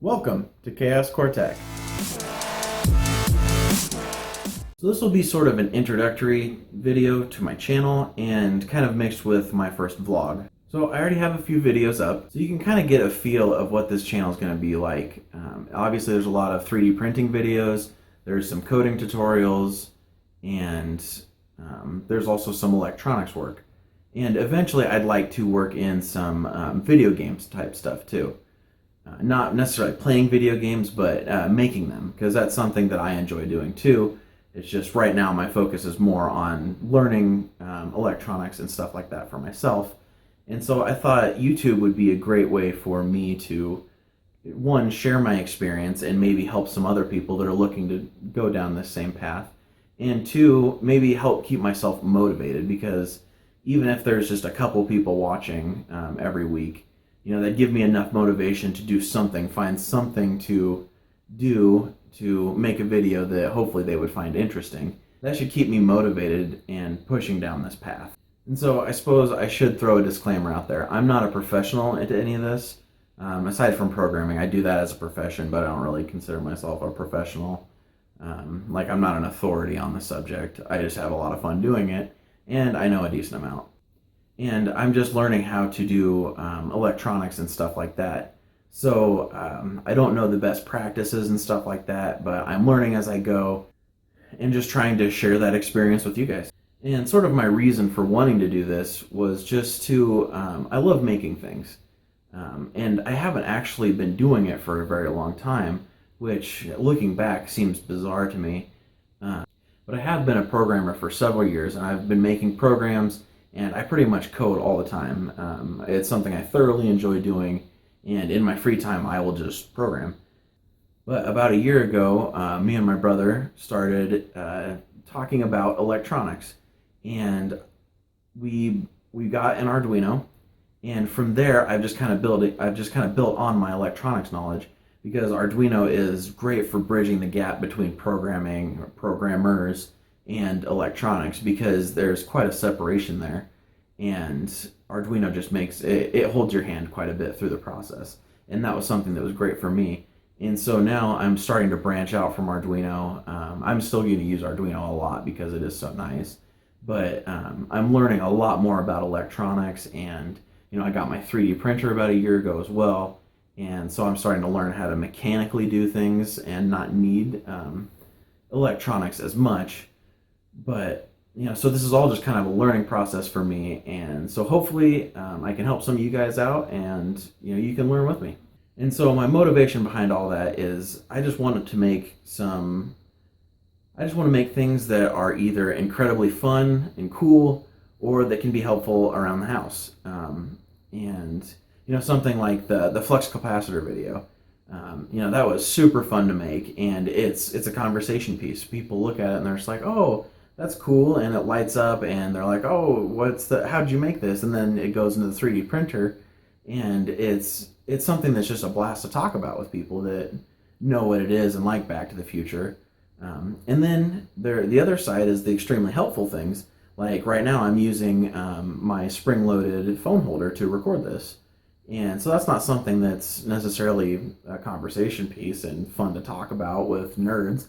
Welcome to Chaos Cortec. So this will be sort of an introductory video to my channel and kind of mixed with my first vlog. So I already have a few videos up, so you can kind of get a feel of what this channel is going to be like. Obviously there's a lot of 3D printing videos, there's some coding tutorials, and there's also some electronics work. And eventually I'd like to work in some video games type stuff too. Not necessarily playing video games, but making them, because that's something that I enjoy doing too. It's just right now my focus is more on learning electronics and stuff like that for myself. And so I thought YouTube would be a great way for me to, one, share my experience and maybe help some other people that are looking to go down this same path. And two, maybe help keep myself motivated, because even if there's just a couple people watching every week, that give me enough motivation to do something, find something to do to make a video that hopefully they would find interesting. That should keep me motivated and pushing down this path. And so I suppose I should throw a disclaimer out there. I'm not a professional into any of this. Aside from programming, I do that as a profession, but I don't really consider myself a professional. Like, I'm not an authority on the subject. I just have a lot of fun doing it, and I know a decent amount. And I'm just learning how to do electronics and stuff like that. So I don't know the best practices and stuff like that, but I'm learning as I go and just trying to share that experience with you guys. And sort of my reason for wanting to do this was just to, I love making things. And I haven't actually been doing it for a very long time, which looking back seems bizarre to me. But I have been a programmer for several years, and I've been making programs, and I pretty much code all the time. It's something I thoroughly enjoy doing, and in my free time I will just program. But about a year ago, me and my brother started talking about electronics, and we got an Arduino, and from there I've just kind of built on my electronics knowledge, because Arduino is great for bridging the gap between programming, or programmers, and electronics, because there's quite a separation there, and Arduino just makes it holds your hand quite a bit through the process, and that was something that was great for me. And so now I'm starting to branch out from Arduino. I'm still going to use Arduino a lot because it is so nice, but I'm learning a lot more about electronics, and I got my 3D printer about a year ago as well, and so I'm starting to learn how to mechanically do things and not need electronics as much. But so this is all just kind of a learning process for me, and so hopefully I can help some of you guys out, and you can learn with me. And so my motivation behind all that is I just want to make things that are either incredibly fun and cool, or that can be helpful around the house. And something like the flux capacitor video. That was super fun to make, and it's a conversation piece. People look at it and they're just like, oh, that's cool, and it lights up, and they're like, oh, how'd you make this? And then it goes into the 3D printer, and it's something that's just a blast to talk about with people that know what it is and like Back to the Future. And then the other side is the extremely helpful things. Like right now I'm using my spring-loaded phone holder to record this. And so that's not something that's necessarily a conversation piece and fun to talk about with nerds.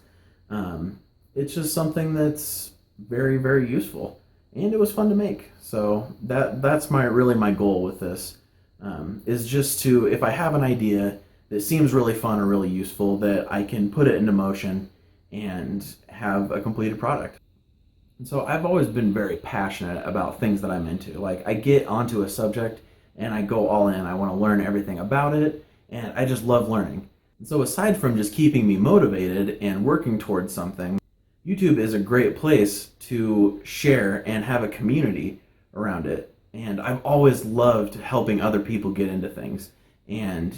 It's just something that's very, very useful, and it was fun to make. So that's really my goal with this, is just to, if I have an idea that seems really fun or really useful, that I can put it into motion and have a completed product. And so I've always been very passionate about things that I'm into. Like, I get onto a subject and I go all in. I want to learn everything about it, and I just love learning. And so aside from just keeping me motivated and working towards something, YouTube is a great place to share and have a community around it. And I've always loved helping other people get into things, and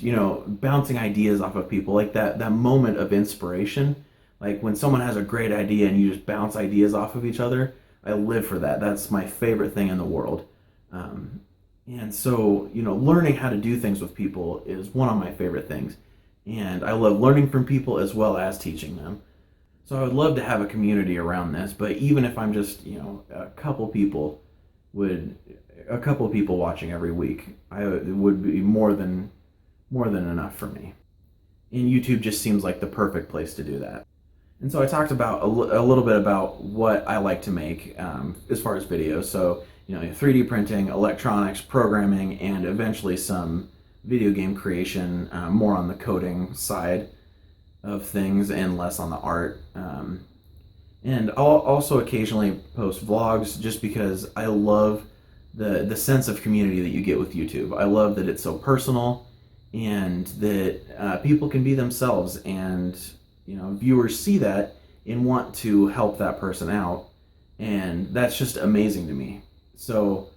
bouncing ideas off of people, like that moment of inspiration. Like when someone has a great idea and you just bounce ideas off of each other, I live for that. That's my favorite thing in the world. And so, learning how to do things with people is one of my favorite things. And I love learning from people as well as teaching them. So I would love to have a community around this, but even if I'm just, a couple people watching every week, it would be more than enough for me. and YouTube just seems like the perfect place to do that. And so I talked about a little bit about what I like to make as far as videos. So, 3D printing, electronics, programming, and eventually some video game creation, more on the coding side of things and less on the art. And I'll also occasionally post vlogs just because I love the sense of community that you get with YouTube. I love that it's so personal and that people can be themselves, and viewers see that and want to help that person out, and that's just amazing to me. So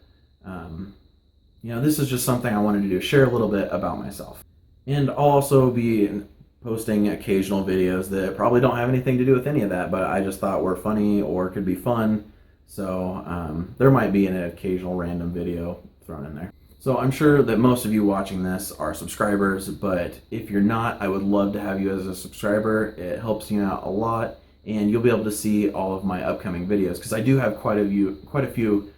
this is just something I wanted to do, share a little bit about myself. And I'll also be posting occasional videos that probably don't have anything to do with any of that, but I just thought were funny or could be fun. So there might be an occasional random video thrown in there. So I'm sure that most of you watching this are subscribers, but if you're not, I would love to have you as a subscriber. It helps you out a lot, and you'll be able to see all of my upcoming videos, because I do have quite a few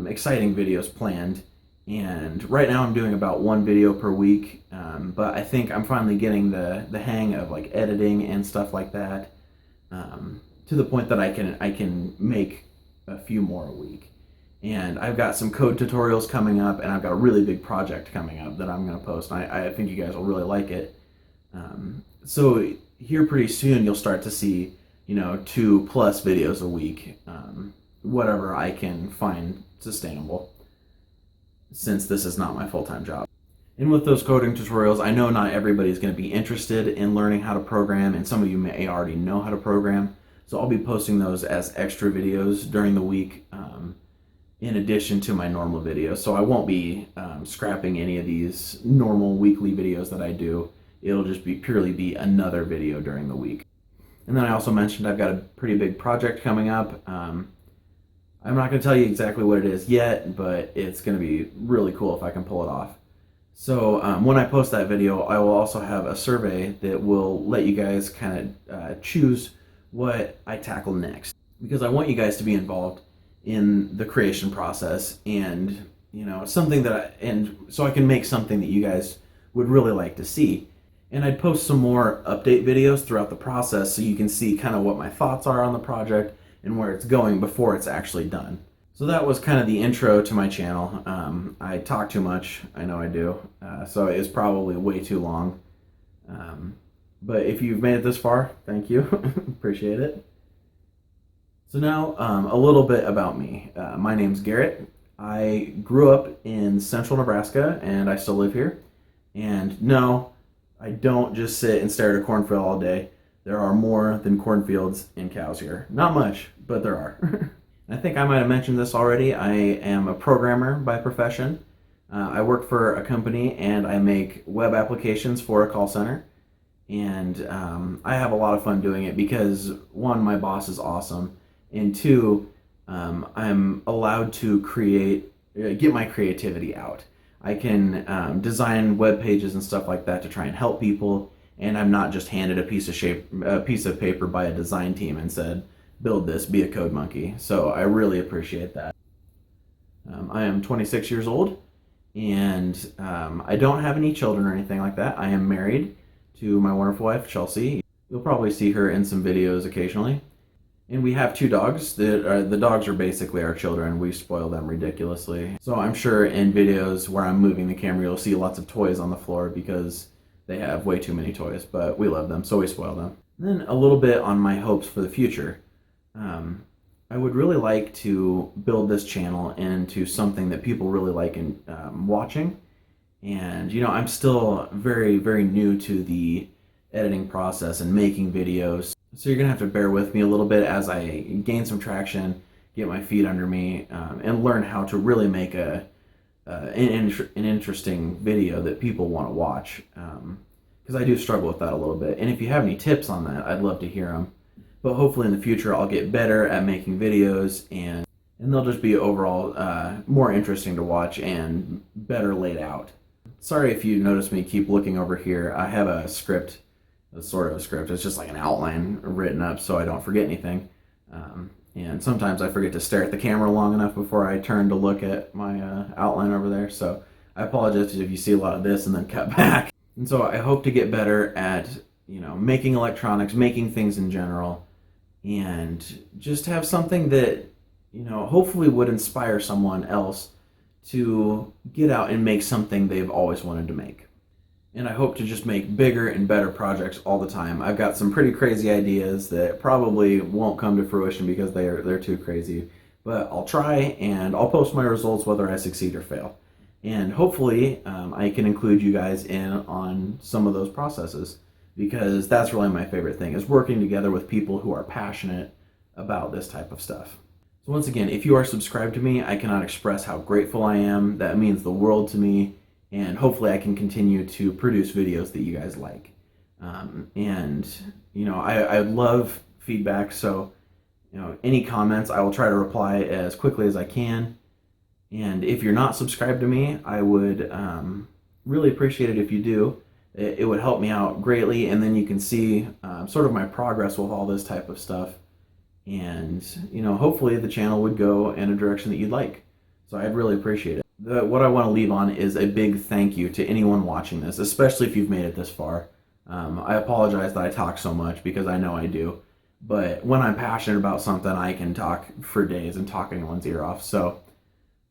exciting videos planned. And right now I'm doing about one video per week, but I think I'm finally getting the hang of like editing and stuff like that, to the point that I can make a few more a week. And I've got some code tutorials coming up, and I've got a really big project coming up that I'm going to post. And I think you guys will really like it. So here pretty soon you'll start to see 2+ videos a week, whatever I can find sustainable, since this is not my full-time job. And with those coding tutorials, I know not everybody's going to be interested in learning how to program, and some of you may already know how to program. So I'll be posting those as extra videos during the week, in addition to my normal videos. So I won't be scrapping any of these normal weekly videos that I do. It'll just purely be another video during the week. And then I also mentioned I've got a pretty big project coming up. I'm not going to tell you exactly what it is yet, but it's going to be really cool if I can pull it off. So when I post that video, I will also have a survey that will let you guys kind of choose what I tackle next, because I want you guys to be involved in the creation process, and something and so I can make something that you guys would really like to see. And I'd post some more update videos throughout the process, so you can see kind of what my thoughts are on the project and where it's going before it's actually done. So that was kind of the intro to my channel. I talk too much, I know I do, so it's probably way too long. But if you've made it this far, thank you. Appreciate it. So now, a little bit about me. My name's Garrett. I grew up in central Nebraska, and I still live here. And no, I don't just sit and stare at a cornfield all day. There are more than cornfields and cows here. Not much, but there are. I think I might have mentioned this already. I am a programmer by profession. I work for a company, and I make web applications for a call center. And I have a lot of fun doing it because, one, my boss is awesome, and two, I'm allowed to get my creativity out. I can design web pages and stuff like that to try and help people, and I'm not just handed a piece of paper by a design team and said, build this, be a code monkey. So I really appreciate that. I am 26 years old, and I don't have any children or anything like that. I am married to my wonderful wife, Chelsea. You'll probably see her in some videos occasionally. And we have 2 dogs. The dogs are basically our children. We spoil them ridiculously. So I'm sure in videos where I'm moving the camera, you'll see lots of toys on the floor because they have way too many toys, but we love them, so we spoil them. And then a little bit on my hopes for the future. I would really like to build this channel into something that people really like in watching. And I'm still very, very new to the editing process and making videos. So you're gonna have to bear with me a little bit as I gain some traction, get my feet under me, and learn how to really make an interesting video that people want to watch. Because I do struggle with that a little bit. And if you have any tips on that, I'd love to hear them. But hopefully in the future I'll get better at making videos, and they'll just be overall more interesting to watch and better laid out. Sorry if you notice me keep looking over here. I have a script. It's sort of a script. It's just like an outline written up so I don't forget anything. And sometimes I forget to stare at the camera long enough before I turn to look at my outline over there. So I apologize if you see a lot of this and then cut back. And so I hope to get better at, making electronics, making things in general, and just have something that, hopefully would inspire someone else to get out and make something they've always wanted to make. And I hope to just make bigger and better projects all the time. I've got some pretty crazy ideas that probably won't come to fruition because they're too crazy. But I'll try, and I'll post my results whether I succeed or fail. And hopefully I can include you guys in on some of those processes, because that's really my favorite thing, is working together with people who are passionate about this type of stuff. So once again, if you are subscribed to me, I cannot express how grateful I am. That means the world to me. And hopefully I can continue to produce videos that you guys like. I love feedback, so any comments, I will try to reply as quickly as I can. And if you're not subscribed to me, I would really appreciate it if you do. It would help me out greatly, and then you can see sort of my progress with all this type of stuff. And hopefully the channel would go in a direction that you'd like. So I'd really appreciate it. What I want to leave on is a big thank you to anyone watching this, especially if you've made it this far. I apologize that I talk so much, because I know I do. But when I'm passionate about something, I can talk for days and talk anyone's ear off. So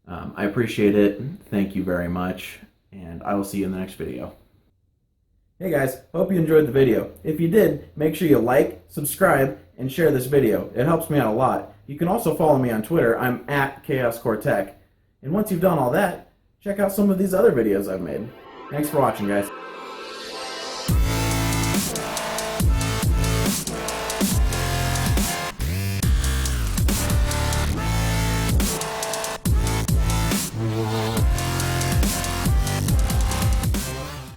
I appreciate it. Thank you very much. And I will see you in the next video. Hey guys, hope you enjoyed the video. If you did, make sure you like, subscribe, and share this video. It helps me out a lot. You can also follow me on Twitter. I'm at ChaosCoreTech. And once you've done all that, check out some of these other videos I've made. Thanks for watching, guys.